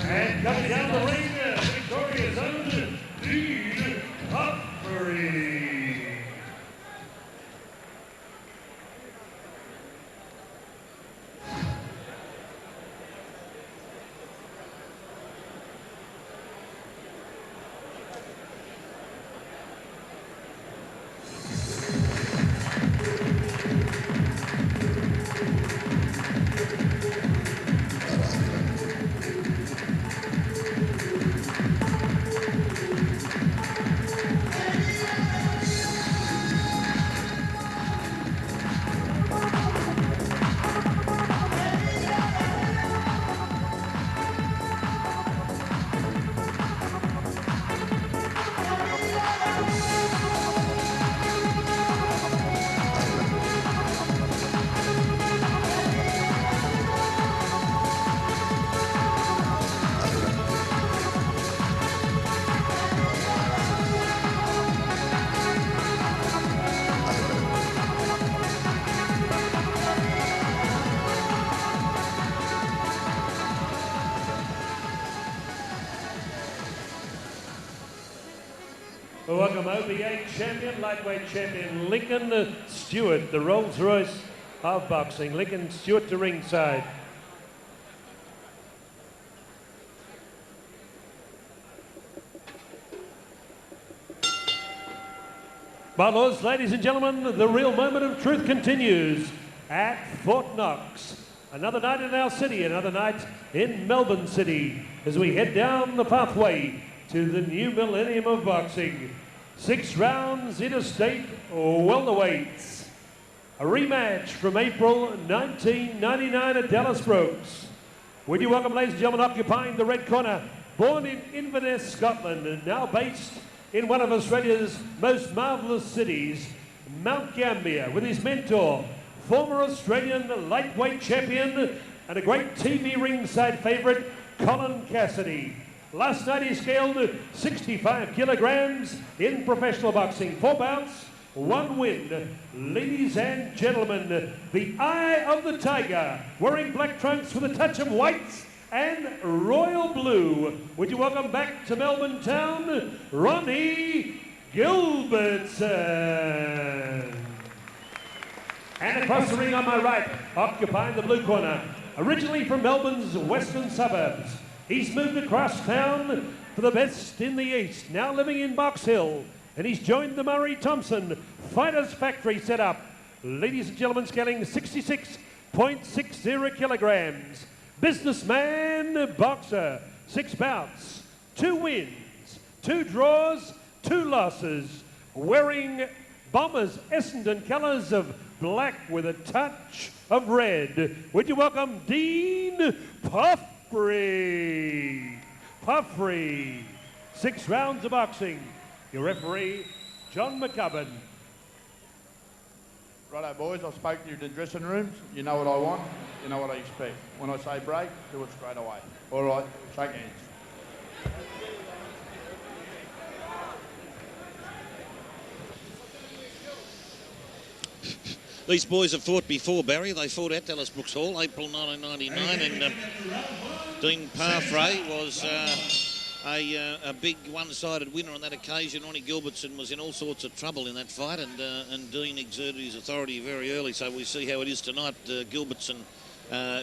And coming down the ring, Victoria's own Parfrey. Welcome OBA champion, lightweight champion Lincoln Stewart, the Rolls Royce of boxing. Lincoln Stewart to ringside. Bylaws, ladies and gentlemen, the real moment of truth continues at Fort Knox. Another night in our city, another night in Melbourne City, as we head down the pathway to the new millennium of boxing. 6 rounds interstate welterweights. A rematch from April 1999 at Dallas Brooks. Would you welcome, ladies and gentlemen, occupying the red corner, born in Inverness, Scotland, and now based in one of Australia's most marvellous cities, Mount Gambier, with his mentor, former Australian lightweight champion and a great TV ringside favourite, Colin Cassidy. Last night he scaled 65 kilograms in professional boxing. 4 bouts, 1 win. Ladies and gentlemen, the Eye of the Tiger, wearing black trunks with a touch of white and royal blue. Would you welcome back to Melbourne town, Ronnie Gilbertson. And across the ring on my right, occupying the blue corner, originally from Melbourne's western suburbs, he's moved across town for the best in the East, now living in Box Hill, and he's joined the Murray Thomson Fighters Factory setup. Ladies and gentlemen, scaling 66.60 kilograms. Businessman boxer, 6 bouts, 2 wins, 2 draws, 2 losses, wearing Bombers Essendon colours of black with a touch of red. Would you welcome Dean Parfrey. Parfrey. 6 rounds of boxing. Your referee, John McCubbin. Righto, boys, I've spoken to you in the dressing rooms. You know what I want, you know what I expect. When I say break, do it straight away. All right, shake hands. These boys have fought before, Barry. They fought at Dallas Brooks Hall, April 1999, and Dean Parfrey was a big one-sided winner on that occasion. Ronnie Gilbertson was in all sorts of trouble in that fight, and Dean exerted his authority very early, so we see how it is tonight. Gilbertson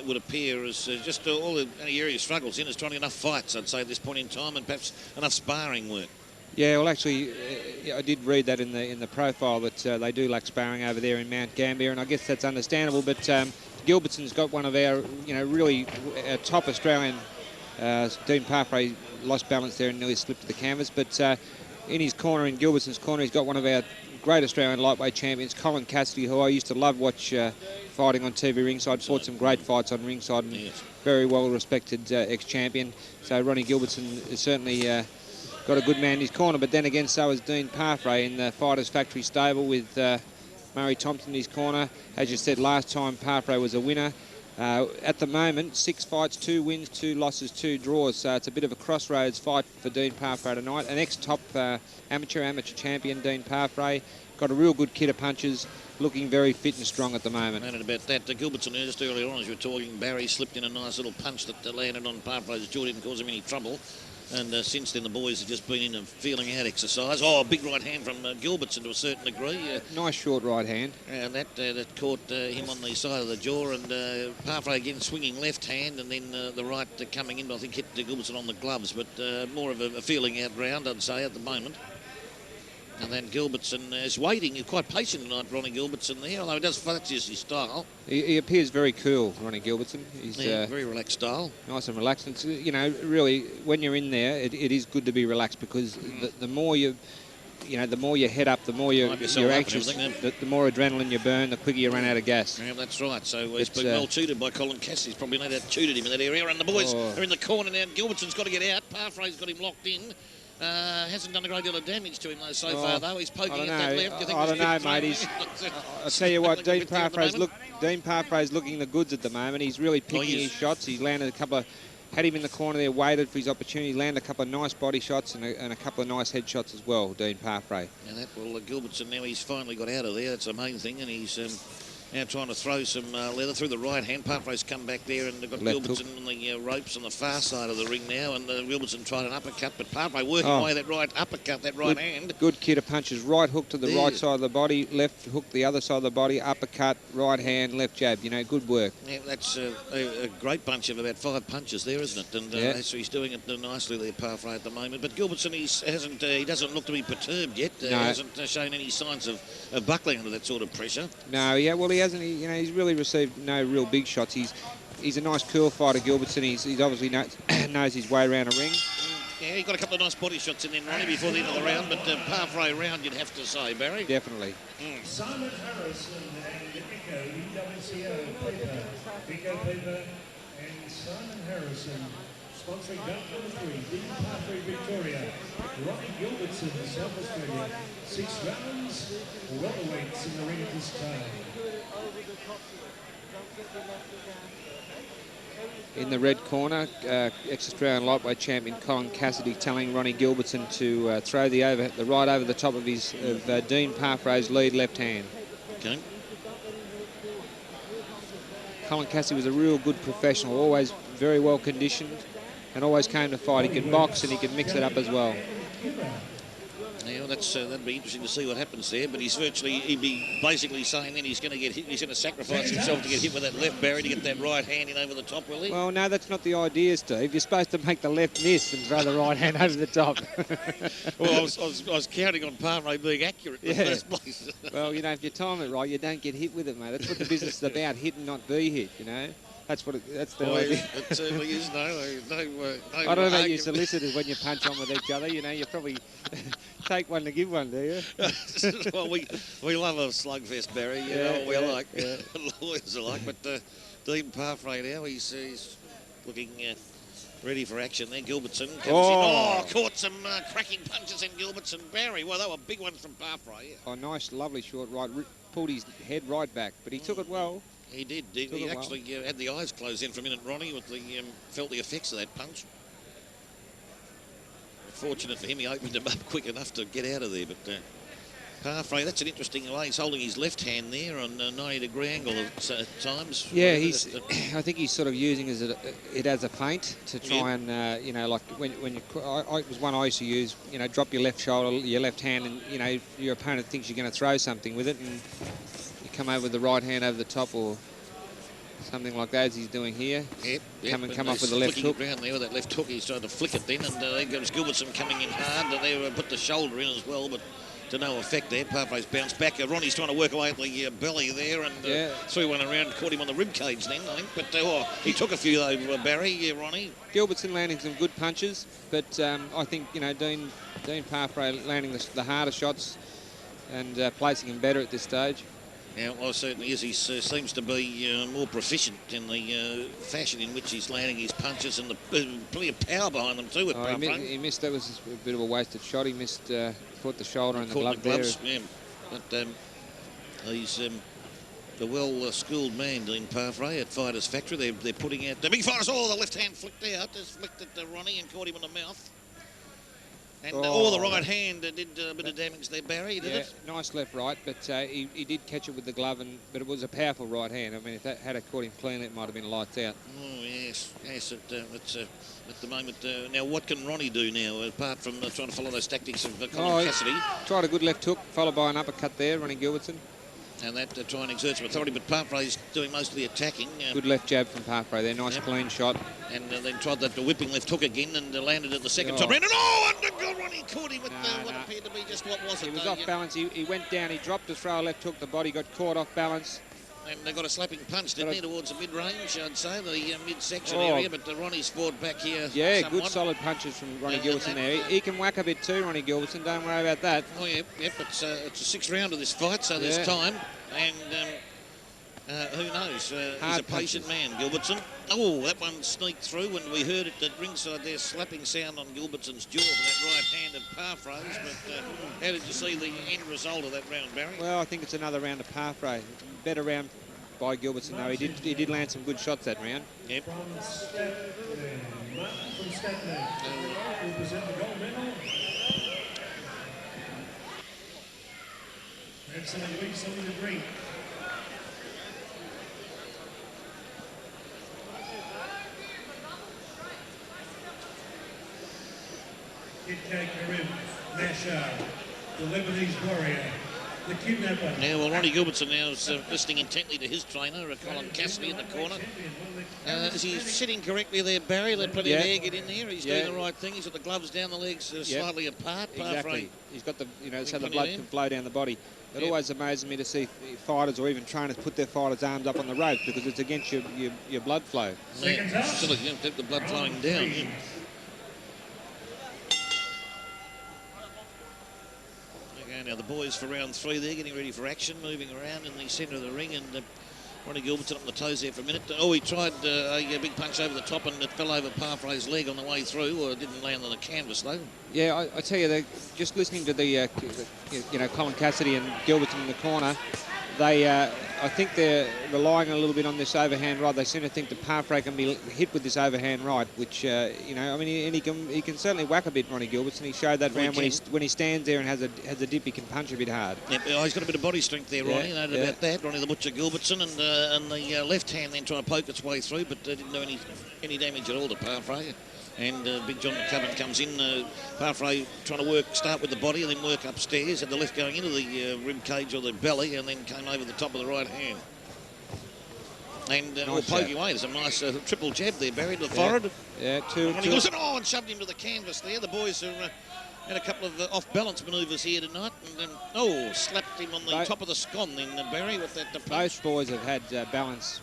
would appear as just all the area he struggles in is trying to get enough fights, I'd say, at this point in time, and perhaps enough sparring work. Yeah, well, actually, I did read that in the profile that they do lack sparring over there in Mount Gambier, and I guess that's understandable. But Gilbertson's got one of our, really top Australian. Dean Parfrey lost balance there and nearly slipped to the canvas. But in his corner, in Gilbertson's corner, he's got one of our great Australian lightweight champions, Colin Cassidy, who I used to love watch fighting on TV ringside. Fought some great fights on ringside, and very well respected ex-champion. So Ronnie Gilbertson has certainly got a good man in his corner. But then again, so is Dean Parfrey in the Fighters Factory stable with Murray Thomson in his corner. As you said last time, Parfrey was a winner. At the moment, 6 fights, 2 wins, 2 losses, 2 draws. So it's a bit of a crossroads fight for Dean Parfrey tonight. An ex-top amateur champion, Dean Parfrey. Got a real good kit of punches, looking very fit and strong at the moment. And about that, Gilbertson just earlier on, as you were talking, Barry slipped in a nice little punch that landed on Parfrey's jaw, didn't cause him any trouble. And since then, the boys have just been in a feeling out exercise. Oh, a big right hand from Gilbertson to a certain degree. Nice short right hand. And that caught him on the side of the jaw. And Parfrey again swinging left hand, and then the right coming in, I think, hit Gilbertson on the gloves. But more of a feeling out round, I'd say, at the moment. And then Gilbertson is waiting. He's quite patient tonight, Ronnie Gilbertson there, although that's just his style. He appears very cool, Ronnie Gilbertson. He's very relaxed style. Nice and relaxed. And, you know, really, when you're in there, it is good to be relaxed, because the more you the more you head up, the more you're anxious, the more adrenaline you burn, the quicker you run out of gas. Yeah, that's right. So he's been well tutored by Colin Cassidy. He's probably no doubt tutored him in that area. And the boys are in the corner now. Gilbertson's got to get out. Parfrey's got him locked in. Hasn't done a great deal of damage to him so far, though. He's poking at that left. I don't know, mate. I'll tell you what, Dean Parfrey's looking the goods at the moment. He's really picking his shots. He's landed a couple of... Had him in the corner there, waited for his opportunity, landed a couple of nice body shots and a couple of nice head shots as well, Dean Parfrey. And Gilbertson now, he's finally got out of there. That's the main thing, and he's now trying to throw some leather through the right hand. Parfrey's come back there, and they've got Gilbertson on the ropes on the far side of the ring now, and Gilbertson tried an uppercut, but Parfrey working away that right uppercut, that right hand. Good kit of punches. Right hook to the right side of the body, left hook the other side of the body, uppercut, right hand, left jab. You know, good work. Yeah, that's a great bunch of about 5 punches there, isn't it? And so he's doing it nicely there, Parfrey, at the moment. But Gilbertson, he doesn't look to be perturbed yet. No. Hasn't shown any signs of buckling under that sort of pressure. No, yeah, well, he hasn't. He's really received no real big shots. He's a nice, cool fighter, Gilbertson. He's obviously knows his way around a ring. Yeah, he got a couple of nice body shots in there, Ronnie, before the end of the round. But Parfrey round, you'd have to say, Barry. Definitely. Simon Harrison and Nico Paper and Simon Harrison. Sponsoring bout number 3, Dean Parfrey, Victoria. Ronnie Gilbertson, South Australia. 6 rounds, welterweights in the ring at this time. In the red corner, ex-Australian lightweight champion Colin Cassidy telling Ronnie Gilbertson to throw the right over the top of Dean Parfrey's lead left hand. Okay. Colin Cassidy was a real good professional, always very well conditioned, and always came to fight. He could box and he could mix it up as well. Yeah, that'd be interesting to see what happens there. But he'd be basically saying then he's going to get hit. He's going to sacrifice himself to get hit with that left, Barry, to get that right hand in over the top, will he? Well, no, that's not the idea, Steve. You're supposed to make the left miss and throw the right hand over the top. Well, I was counting on Parfrey being accurate in the first place. Well, if you time it right, you don't get hit with it, mate. That's what the business is about: hit and not be hit. That's the idea. It certainly is. No I don't know about you solicitors when you punch on with each other. You probably take one to give one, do you? Well, we love a slugfest, Barry. You know what we like. Yeah. Lawyers are like. But Dean Parfrey now, he's looking ready for action there. Gilbertson comes in. Caught some cracking punches in Gilbertson. Barry, well, they were big ones from Parfrey. Oh, nice, lovely short right. Pulled his head right back, but he took it well. He did. He actually had the eyes closed in for a minute, Ronnie, with felt the effects of that punch. Fortunate for him, he opened him up quick enough to get out of there. But Parfrey, that's an interesting way. He's holding his left hand there on a 90-degree angle at times. Yeah, I think he's sort of using it as a feint to try and, like when it was one I used to use, drop your left shoulder, your left hand, and, if your opponent thinks you're going to throw something with it, and you come over with the right hand over the top or something like that as he's doing here. Come off with the left hook. Around there with that left hook, he's trying to flick it then, and there goes Gilbertson coming in hard. They put the shoulder in as well, but to no effect there. Parfrey's bounced back. Ronnie's trying to work away at the belly there and threw one around, caught him on the rib cage then, I think. But he took a few though, Barry, Ronnie. Gilbertson landing some good punches, but I think, you know, Dean Parfrey landing the harder shots and placing him better at this stage. Yeah, well, certainly is. He seems to be more proficient in the fashion in which he's landing his punches and plenty of power behind them too. He missed. That was a bit of a wasted shot. He missed, caught the shoulder and the glove gloves, there. Yeah. But he's the well-schooled man doing Parfrey at Fighters Factory. They're putting out the big fighters. Oh, the left hand flicked out. Just flicked at Ronnie and caught him in the mouth. And the right hand did a bit of damage there, Barry, did it? Nice left-right, but he did catch it with the glove, but it was a powerful right hand. I mean, if that had caught him cleanly, it might have been lights out. Oh, yes. It's at the moment. Now, what can Ronnie do now, apart from trying to follow those tactics of Colin Cassidy? Tried a good left hook, followed by an uppercut there, Ronnie Gilbertson. And that to try and exert some authority, but Parfrey's doing most of the attacking. Good left jab from Parfrey there, nice clean shot. And then tried that whipping left hook again and landed it the second time round. And Ronnie caught him with what appeared to be just what was it? He was off balance. He went down, he dropped to throw a left hook, the body got caught off balance. And they got a slapping punch, didn't he, towards the mid-range, I'd say, the midsection area, but Ronnie's fought back here somewhat. Good solid punches from Ronnie Gilbertson there. He can whack a bit too, Ronnie Gilbertson, don't worry about that. Oh, yep, it's a sixth round of this fight, so there's time. And who knows? He's a patient man, Gilbertson. Oh, that one sneaked through, and we heard it at ringside there, slapping sound on Gilbertson's jaw from that right hand of Parfrey's. But how did you see the end result of that round, Barry? Well, I think it's another round of Parfrey. Better round by Gilbertson, though. He did land some good shots that round. Yep. From Statman, who present the gold medal. Excellent weeks over the green. Kid K. Karim, Mashar, the Lebanese warrior, the kidnapper. Yeah, well, Ronnie Gilbertson now is listening intently to his trainer, Colin Cassidy, in the corner. Is he sitting correctly there, Barry? Let plenty of air get in there. He's doing the right thing. He's got the gloves down the legs slightly apart. Exactly. He's got the, so the blood can flow down the body. It always amazes me to see fighters or even trainers put their fighters' arms up on the ropes because it's against your blood flow. Absolutely, you have to have the blood flowing down. Yeah. Okay, now the boys for round 3 there, getting ready for action, moving around in the centre of the ring, and Ronnie Gilbertson on the toes there for a minute. Oh, he tried a big punch over the top and it fell over Parfrey's leg on the way through, or it didn't land on the canvas though. Yeah, I tell you, just listening to the, Colin Cassidy and Gilbertson in the corner, I think they're relying a little bit on this overhand right. They seem to think that Parfrey can be hit with this overhand right, which, he can certainly whack a bit, Ronnie Gilbertson. He showed that round when he stands there and has a dip, he can punch a bit hard. Yep, he's got a bit of body strength there, Ronnie. Noted about that. Ronnie the Butcher Gilbertson, and the left hand then trying to poke its way through, but didn't do any damage at all to Parfrey. And Big John McCubbin comes in. Parfrey trying to start with the body and then work upstairs. Had the left going into the rib cage or the belly, and then came over the top of the right hand. And poking away. There's a nice triple jab there, buried to the forehead. Yeah, and shoved him to the canvas there. The boys have had a couple of off-balance manoeuvres here tonight. And slapped him on the top of the scon then, Barry, with that punch. Both boys have had balance,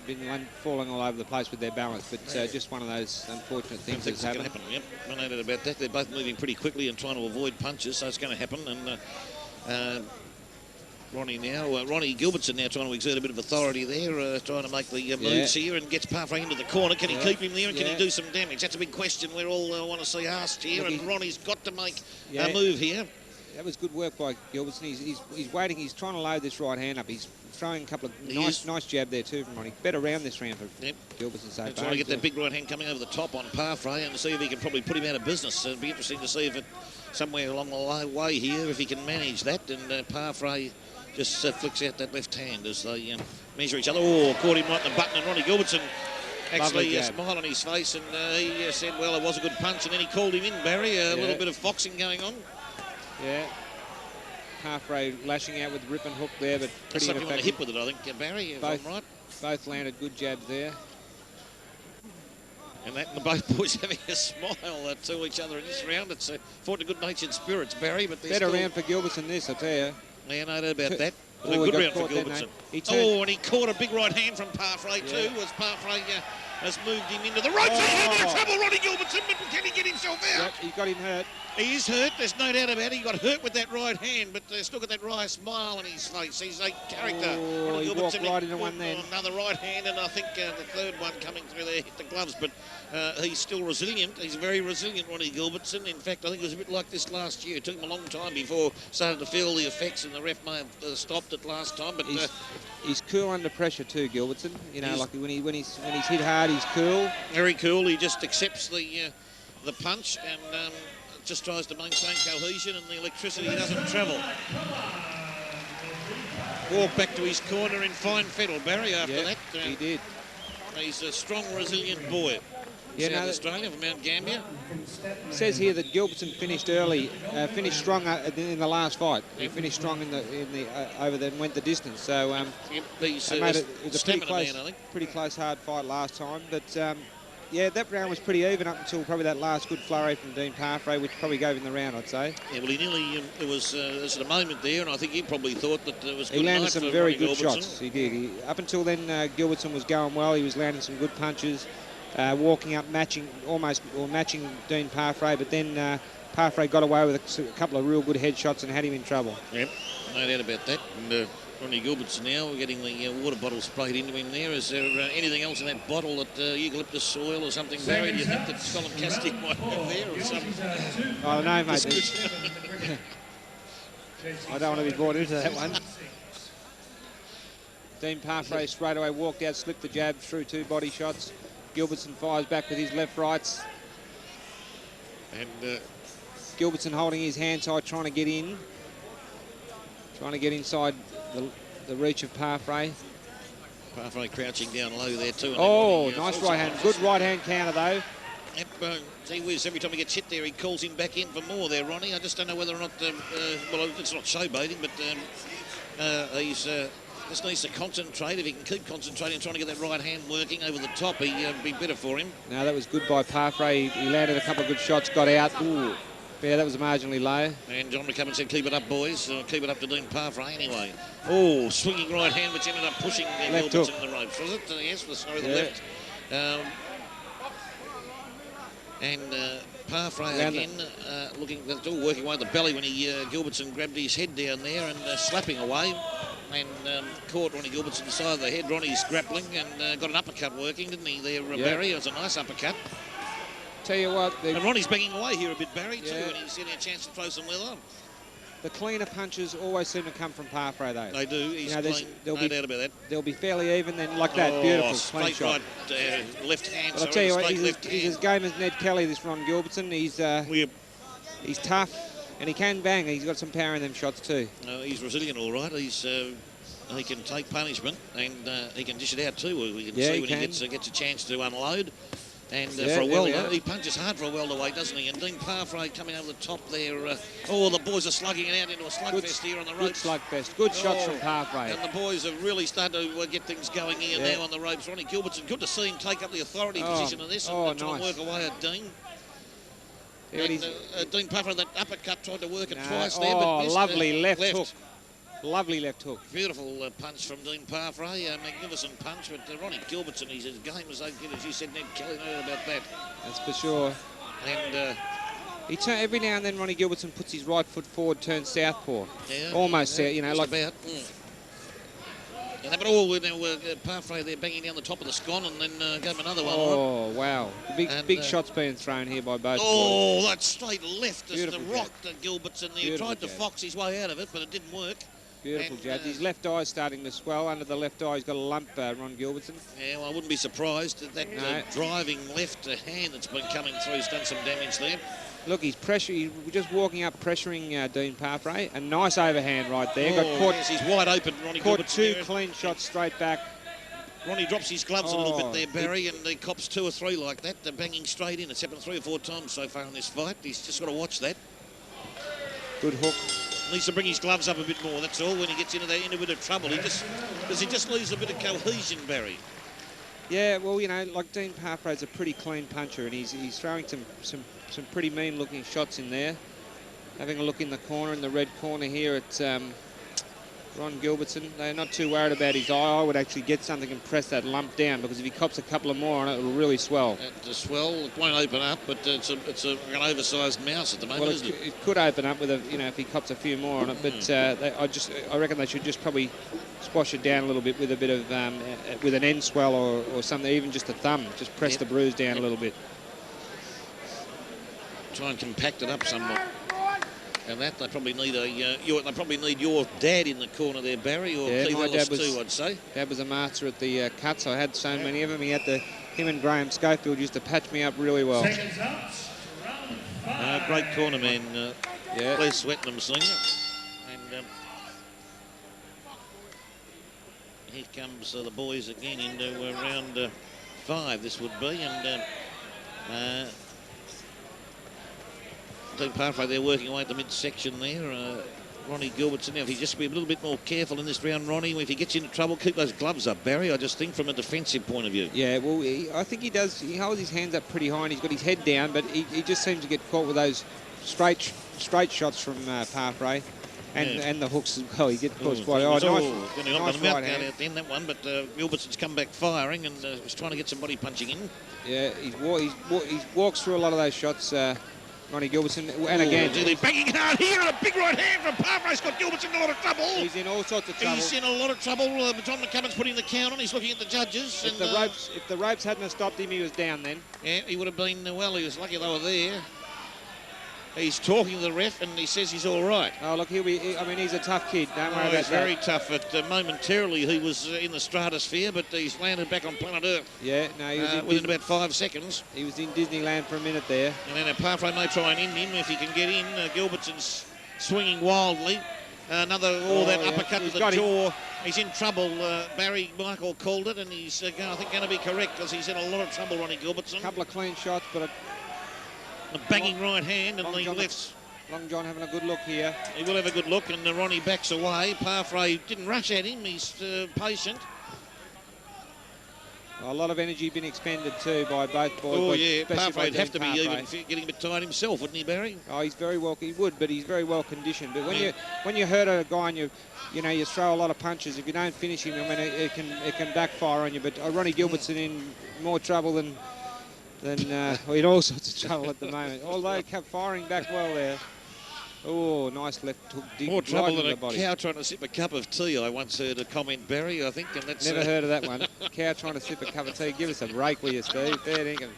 been falling all over the place with their balance, but just one of those unfortunate things that's happened. Yep, no doubt about that. They're both moving pretty quickly and trying to avoid punches, so it's going to happen. And Ronnie Gilbertson now trying to exert a bit of authority there, trying to make the moves here, and gets Parfrey into the corner. Can he keep him there, and can he do some damage? That's a big question we're all want to see asked here, and Ronnie's got to make a move here. That was good work by Gilbertson. He's waiting. He's trying to load this right hand up. He's throwing a couple of nice jab there too from Ronnie. Better round this round for Gilbertson so far. Trying to get that big right hand coming over the top on Parfrey and to see if he can probably put him out of business. It'd be interesting to see if somewhere along the way here, if he can manage that. And Parfrey just flicks out that left hand as they measure each other. Oh, caught him right in the button, and Ronnie Gilbertson actually smiled on his face, and he said, well, it was a good punch, and then he called him in, Barry. A little bit of foxing going on. Yeah. Parfrey lashing out with rip and hook there, but pretty something on the hip with it, I think, Barry, if I'm right. Both landed good jabs there. And both boys having a smile to each other in this round. It's fought to good-natured spirits, Barry, but better round for Gilbertson this, I tell you. Yeah, no doubt about that. Oh, A good round for Gilbertson. Oh, and he caught a big right hand from Parfrey too, as Parfrey has moved him into the ropes. He's in a bit of trouble, Ronnie Gilbertson, but can he get himself out? Yep, he got him hurt. He is hurt, there's no doubt about it. He got hurt with that right hand, but still got that wry smile on his face. He's a character. Oh, he walked right into one then. Another right hand, and I think the third one coming through there hit the gloves, but he's still resilient. He's very resilient, Ronnie Gilbertson. In fact, I think it was a bit like this last year. It took him a long time before started to feel the effects, and the ref may have stopped it last time. But he's cool under pressure too, Gilbertson. You know, like when he's hit hard, he's cool. Very cool. He just accepts the punch and just tries to maintain cohesion, and the electricity doesn't travel. Walk back to his corner in fine fettle, Barry, after that. He did. He's a strong, resilient boy. Yeah, South Australia from Mount Gambier. It says here that Gilbertson finished early, finished strong in the last fight. He finished strong over the went the distance. So He's it was a pretty close, hard fight last time. But yeah, that round was pretty even up until probably that last good flurry from Dean Parfrey, which probably gave him the round, I'd say. Yeah, well, he nearly, there was a moment there, and I think he probably thought that it was good. He landed some very good Gilbertson. shots. He did. Up until then, Gilbertson was going well. He was landing some good punches, walking up, matching Dean Parfrey, but then Parfrey got away with a couple of real good headshots and had him in trouble. Yep, no doubt about that. And Ronnie Gilbertson now, we're getting the water bottle sprayed into him there. Is there anything else in that bottle, that eucalyptus oil or something, Barry? Do you think that Colin Castick might have there or something? I don't know, mate. I don't want to be brought into that one. Dean Parfrey straight away walked out, slipped the jab through 2 body shots. Gilbertson fires back with his left-rights. And Gilbertson holding his hand tight, trying to get in. Trying to get inside the reach of Parfrey. Parfrey crouching down low there too. Oh, nice right hand. Good right hand counter though. Yep, gee whiz, every time he gets hit there, he calls him back in for more there, Ronnie. I just don't know whether or not, well, it's not showboating, but he's just needs to concentrate. If he can keep concentrating and trying to get that right hand working over the top, he'd be better for him. No, that was good by Parfrey. He landed a couple of good shots, got out. Ooh. Yeah, that was marginally low. And John McCubbin said, keep it up, boys. Keep it up to Dean Parfrey anyway. Oh, swinging right hand, which ended up pushing Gilbertson in the ropes, was it? Yes, sorry, the left. And Parfrey again, looking, that's all working away at the belly when Gilbertson grabbed his head down there and slapping away. And caught Ronnie Gilbertson's side of the head. Ronnie's grappling and got an uppercut working, didn't he, there, Barry? It was a nice uppercut. Tell you what, and Ronnie's banging away here a bit, Barry, too, and he's getting a chance to throw some leather on. The cleaner punches always seem to come from Parfrey, though. They do. He's clean, no doubt about that. They'll be fairly even then, like that. Beautiful, clean shot. Right, left hand. But I'll tell you what, he's as game as Ned Kelly, this Ron Gilbertson. He's tough, and he can bang. He's got some power in them shots, too. He's resilient, all right. He can take punishment, and he can dish it out, too. We can see when he gets a chance to unload. And for a welter, he punches hard for a welterweight, doesn't he? And Dean Parfrey coming over the top there. The boys are slugging it out into a slugfest here on the ropes. Good slugfest. Good shots from Parfrey. And the boys have really started to get things going here now on the ropes. Ronnie Gilbertson, good to see him take up the authority position of this and try to work away at Dean. And Dean Parfrey, that uppercut, tried to work it twice there, but missed. Lovely left hook. Lovely left hook. Beautiful punch from Dean Parfrey, a magnificent punch, but Ronnie Gilbertson, his game is so good, as you said, Ned Kelly, no doubt about that. That's for sure. And every now and then Ronnie Gilbertson puts his right foot forward, turns southpaw. Yeah, almost, like about. And but all Parfrey there banging down the top of the scone and then gave him another one. Oh, wow. Big shots being thrown here by both boys. Oh, that straight left as the rock to Gilbertson there. He tried to fox his way out of it, but it didn't work. Beautiful jab. His left eye's starting to swell. Under the left eye, he's got a lump, Ron Gilbertson. Yeah, well, I wouldn't be surprised that driving left hand that's been coming through has done some damage there. Look, he's just walking up, pressuring Dean Parfrey. A nice overhand right there. He's wide open, Ronnie Gilbertson. Caught 2 clean shots straight back. Ronnie drops his gloves a little bit there, Barry, and he cops 2 or 3 like that. They're banging straight in. It's happened 3 or 4 times so far in this fight. He's just got to watch that. Good hook. Needs to bring his gloves up a bit more, that's all. When he gets into a bit of trouble, does he just lose a bit of cohesion, Barry? Yeah, well, you know, like Dean Parfrey's a pretty clean puncher, and he's throwing some pretty mean-looking shots in there. Having a look in the corner, in the red corner here at Ron Gilbertson. They're not too worried about his eye. I would actually get something and press that lump down, because if he cops a couple of more on it, it'll really swell. The swell, it won't open up, but it's an oversized mouse at the moment, isn't it? It could open up with if he cops a few more on it, but I reckon they should just probably squash it down a little bit with a bit of with an end swell or something, even just a thumb. Just press the bruise down a little bit. Try and compact it up somewhat. And that they probably need they probably need your dad in the corner there, Barry, or Keith Ellis too, I'd say. Dad was a master at the cuts. I had so many of them. Him and Graham Schofield used to patch me up really well. Great corner man, Les Swetnam Senior. And here comes the boys again into round 5. This would be, and Dean Parfrey, they're working away at the midsection there. Ronnie Gilbertson, now if he just be a little bit more careful in this round, Ronnie, if he gets into trouble, keep those gloves up, Barry, I just think, from a defensive point of view. Yeah, well, I think he does. He holds his hands up pretty high and he's got his head down, but he just seems to get caught with those straight shots from Parfrey. And the hooks as well. He gets caught quite high. Nice right hand. Out in that one, but Gilbertson's come back firing and was trying to get some body punching in. Yeah, he walks through a lot of those shots, Ronnie Gilbertson, and again... They're banging hard here, and a big right hand from Parfrey's got Gilbertson in a lot of trouble. He's in all sorts of trouble. He's in a lot of trouble. John McCubbin's putting the count on. He's looking at the judges. If the ropes hadn't have stopped him, he was down then. Yeah, he would have been, well, he was lucky they were there. He's talking to the ref, and he says he's all right. Oh, look, he's a tough kid. Don't worry about that. He's very tough. Momentarily, he was in the stratosphere, but he's landed back on planet Earth. Yeah, no, he was within about 5 seconds. He was in Disneyland for a minute there. And then Parfrey may try and end him if he can get in. Gilbertson's swinging wildly. That uppercut to the jaw. He's in trouble. Barry Michael called it, and he's, I think, going to be correct, because he's in a lot of trouble, Ronnie Gilbertson. A couple of clean shots, but a banging right hand, and the lefts. Long John having a good look here. He will have a good look, and Ronnie backs away. Parfrey didn't rush at him. He's patient. A lot of energy been expended too by both boys. Oh yeah, Parfrey would have to be even getting a bit tired himself, wouldn't he, Barry? Oh, he's very well. He would, but he's very well conditioned. But when you hurt a guy and you throw a lot of punches, if you don't finish him, I mean, it can backfire on you. But Ronnie Gilbertson in more trouble than in all sorts of trouble at the moment. Although kept firing back well there. Oh, nice left hook. More trouble than a cow trying to sip a cup of tea, I once heard a comment, Barry, I think. And that's never heard of that one. Cow trying to sip a cup of tea. Give us a break, will you, Steve? Fair dinkum.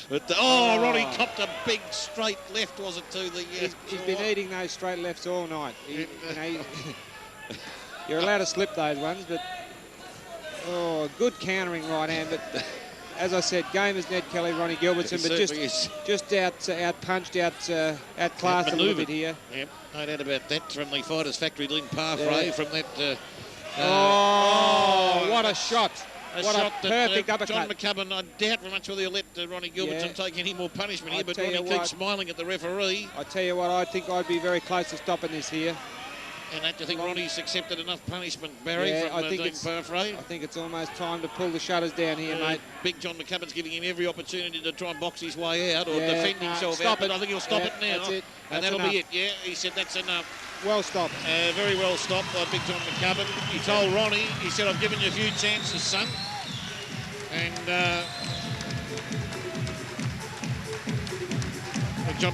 But Ronnie copped a big straight left, was it, to the... He's been eating those straight lefts all night. You're allowed to slip those ones, but... Oh, good countering right hand, but... As I said, game as Ned Kelly, Ronnie Gilbertson, but just out-punched, outclassed a little bit here. Yep, no doubt about that. From the Fighters Factory, Dean Parfrey, from that... what a shot. What a perfect uppercut. John McCubbin, I doubt very much whether he'll let Ronnie Gilbertson take any more punishment here, but Ronnie keeps smiling at the referee. I tell you what, I think I'd be very close to stopping this here. And do you think Ronnie's accepted enough punishment, Barry, from Dean Parfrey? I think it's almost time to pull the shutters down here, mate. Big John McCubbin's giving him every opportunity to try and box his way out or defend himself out, but I think he'll stop it now. That's it. And that'll be it, yeah. He said that's enough. Well stopped. Very well stopped by Big John McCubbin. He told Ronnie, he said, I've given you a few chances, son. And...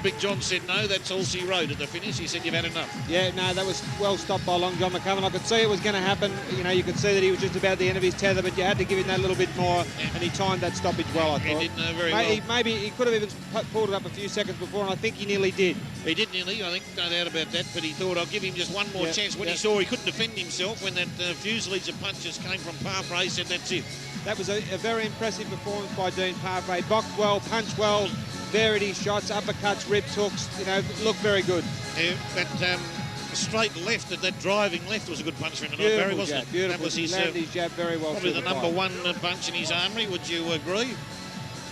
Big John said no, that's all she wrote at the finish. He said you've had enough. Yeah, no, that was well stopped by Long John McCubbin. I could see it was going to happen. You could see that he was just about the end of his tether, but you had to give him that little bit more, and he timed that stoppage well, I thought. He did very well. Maybe he could have even pulled it up a few seconds before, and I think he nearly did. He did nearly, I think, no doubt about that, but he thought I'll give him just one more chance. When he saw he couldn't defend himself, when that fuselage of punches came from Parfrey, he said that's it. That was a very impressive performance by Dean Parfrey. Boxed well, punched well, varied his shots, uppercuts, rips, hooks, looked very good. That straight left, that driving left was a good punch for him tonight, Barry, wasn't it? Beautiful. That was his jab very well. Probably the number one punch in his armoury, would you agree?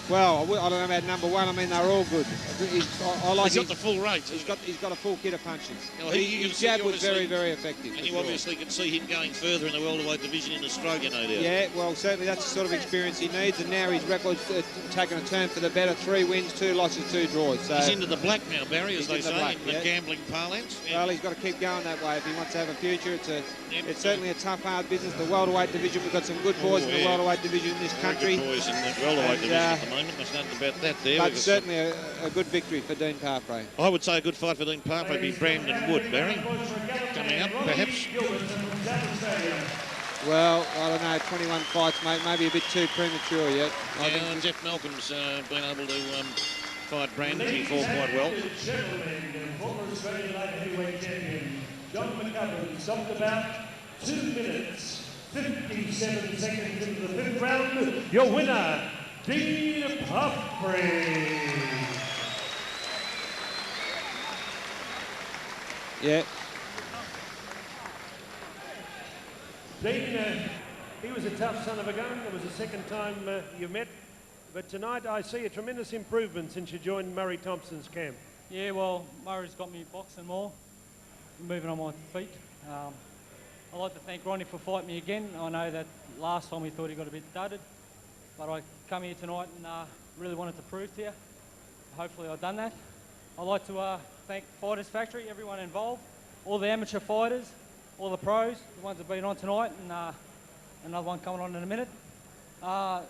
Well, I don't know about number one. I mean, they're all good. I like He's got the full range. He's got a full kit of punches. Well, His jab was very, very effective. And you obviously can see him going further in the welterweight division in Australia, no doubt. Yeah, well, certainly that's the sort of experience he needs, and now his record's taken a turn for the better. 3 wins, 2 losses, 2 draws. So he's into the black now, Barry, as they say, in the yeah. gambling parlance. Yeah. Well, he's got to keep going that way if he wants to have a future. It's certainly a tough, hard business. The welterweight division, we've got some good boys in the welterweight division in this country. Good boys in the welterweight division at the moment. There's nothing about that there. But certainly a good victory for Dean Parfrey. I would say a good fight for Dean Parfrey would be Brandon Wood, Barry. Coming up, perhaps. Well, I don't know, 21 fights, mate, maybe a bit too premature yet. Yeah, and Jeff Malcolm's been able to fight Brandon before quite well. Former Australian light heavyweight champion John McCubbin stopped about 2 minutes, 57 seconds into the 5th round. Your winner, Dean Parfrey. Yeah. Dean, he was a tough son of a gun. It was the second time you've met. But tonight I see a tremendous improvement since you joined Murray Thompson's camp. Yeah, well, Murray's got me boxing more, moving on my feet. I'd like to thank Ronnie for fighting me again. I know that last time he thought he got a bit dudded, but I come here tonight and really wanted to prove to you. Hopefully I've done that. I'd like to thank Fighters Factory, everyone involved, all the amateur fighters, all the pros, the ones that have been on tonight, and another one coming on in a minute.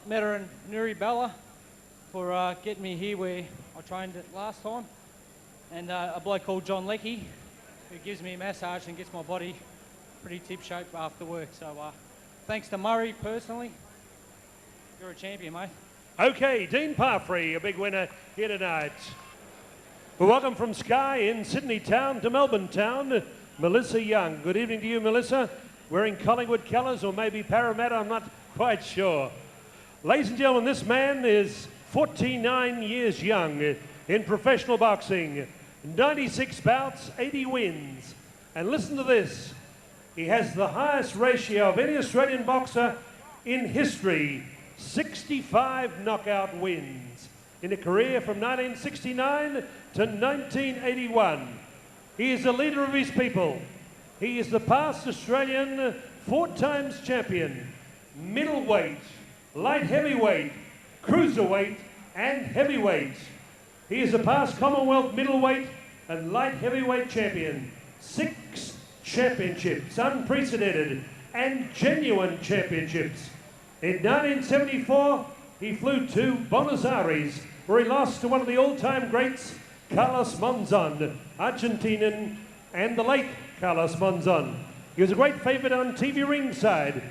Meta and Nuri Bella for getting me here where I trained it last time. And a bloke called John Leckie, who gives me a massage and gets my body pretty tip shape after work. So thanks to Murray personally. You're a champion, mate. Okay, Dean Parfrey, a big winner here tonight. Well, welcome from Sky in Sydney town to Melbourne town, Melissa Young. Good evening to you, Melissa. Wearing Collingwood colours or maybe Parramatta, I'm not quite sure. Ladies and gentlemen, this man is 49 years young in professional boxing. 96 bouts, 80 wins. And listen to this. He has the highest ratio of any Australian boxer in history. 65 knockout wins in a career from 1969 to 1981. He is a leader of his people. He is the past Australian 4 times champion, middleweight, light heavyweight, cruiserweight and heavyweight. He is a past Commonwealth middleweight and light heavyweight champion. 6 championships, unprecedented and genuine championships. In 1974, he flew to Buenos Aires, where he lost to one of the all-time greats, Carlos Monzon, Argentinian, and the late Carlos Monzon. He was a great favourite on TV ringside.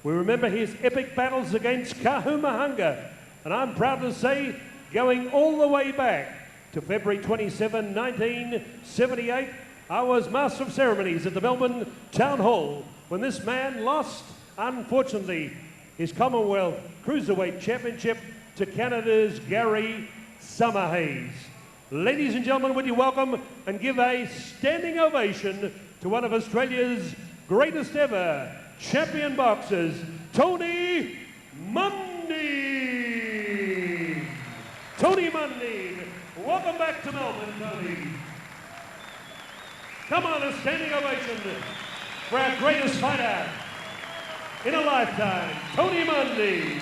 We remember his epic battles against Kahu Mahanga, and I'm proud to say, going all the way back to February 27, 1978, I was Master of Ceremonies at the Melbourne Town Hall when this man lost, unfortunately, his Commonwealth Cruiserweight Championship to Canada's Gary Summerhays. Ladies and gentlemen, would you welcome and give a standing ovation to one of Australia's greatest ever champion boxers, Tony Mundy. Tony Mundy, welcome back to Melbourne, Tony. Come on, a standing ovation for our greatest fighter in a lifetime, Tony Mundy.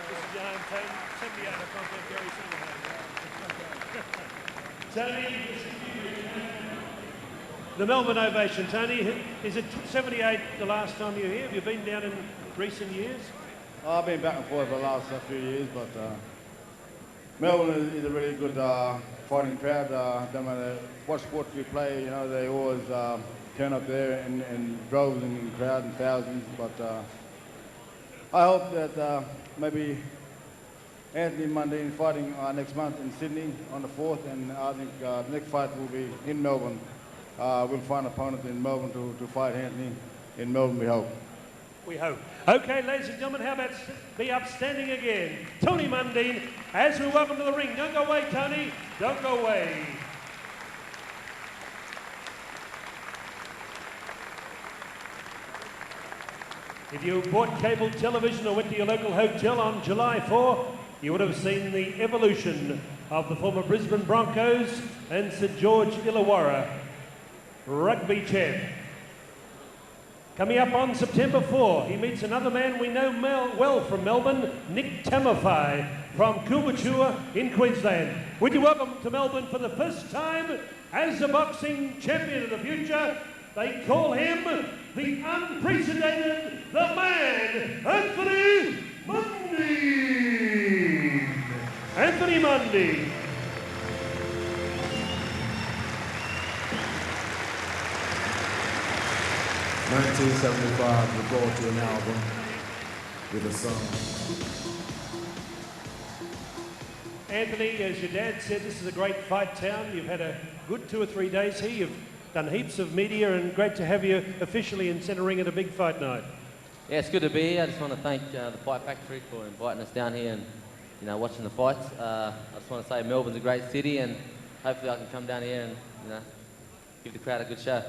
This is your home, Tony. 78, I can't Gary Summerhays. Tony, the Melbourne ovation, Tony. Is it 78 the last time you were here? Have you been down in recent years? I've been back and forth for the last few years, but Melbourne is a really good fighting crowd. No matter what sport you play, you know, they always turn up there in droves and in crowd and thousands. But I hope that maybe Anthony Mundine fighting next month in Sydney on the 4th, and I think the next fight will be in Melbourne. We'll find an opponent in Melbourne to fight Anthony in Melbourne, we hope. We hope. Okay, ladies and gentlemen, how about be upstanding again? Tony Mundine, as we welcome to the ring. Don't go away, Tony. Don't go away. If you bought cable television or went to your local hotel on July 4, you would have seen the evolution of the former Brisbane Broncos and Sir George Illawarra, rugby champ. Coming up on September 4, he meets another man we know well from Melbourne, Nick Tamafai from Kubachua in Queensland. Would you welcome to Melbourne for the first time as a boxing champion of the future? They call him the unprecedented, the man, Anthony Mundy. Anthony Mundy. "1975, record to an album with a song." Anthony, as your dad said, this is a great fight town. You've had a good 2 or 3 days here. You've done heaps of media, and great to have you officially in centre ring at a big fight night. Yeah, it's good to be here. I just want to thank the Fight Factory for inviting us down here and, you know, watching the fights. I just want to say Melbourne's a great city, and hopefully I can come down here and, you know, give the crowd a good show.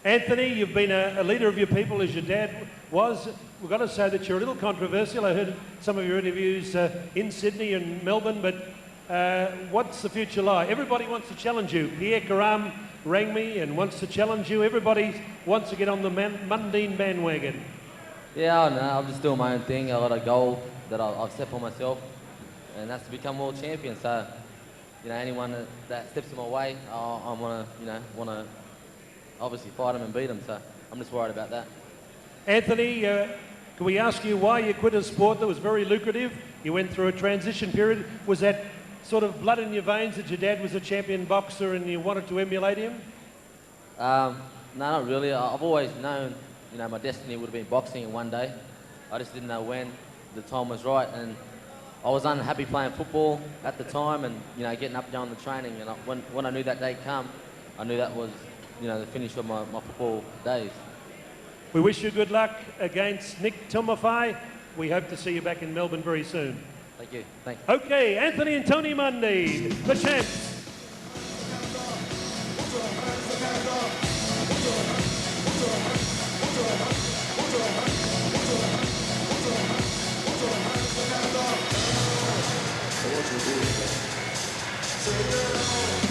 Anthony, you've been a leader of your people as your dad was. We've got to say that you're a little controversial. I heard some of your interviews in Sydney and Melbourne, but what's the future like? Everybody wants to challenge you. Pierre Karam rang me and wants to challenge you. Everybody wants to get on the Mundine bandwagon. Yeah, I know. I'm just doing my own thing. I got a goal that I've set for myself, and that's to become world champion. So, you know, anyone that steps in my way, I want to obviously fight them and beat them. So I'm just worried about that. Anthony, can we ask you why you quit a sport that was very lucrative? You went through a transition period. Was that sort of blood in your veins that your dad was a champion boxer and you wanted to emulate him? No, not really. I've always known, you know, my destiny would have been boxing in one day. I just didn't know when the time was right, and I was unhappy playing football at the time, and, you know, getting up and down the training. And when I knew that day come, I knew that was, you know, the finish of my football days. We wish you good luck against Nick Tamafai. We hope to see you back in Melbourne very soon. Thank you. Thank you. Okay, Anthony and Tony Mundy, the champs. So what you do?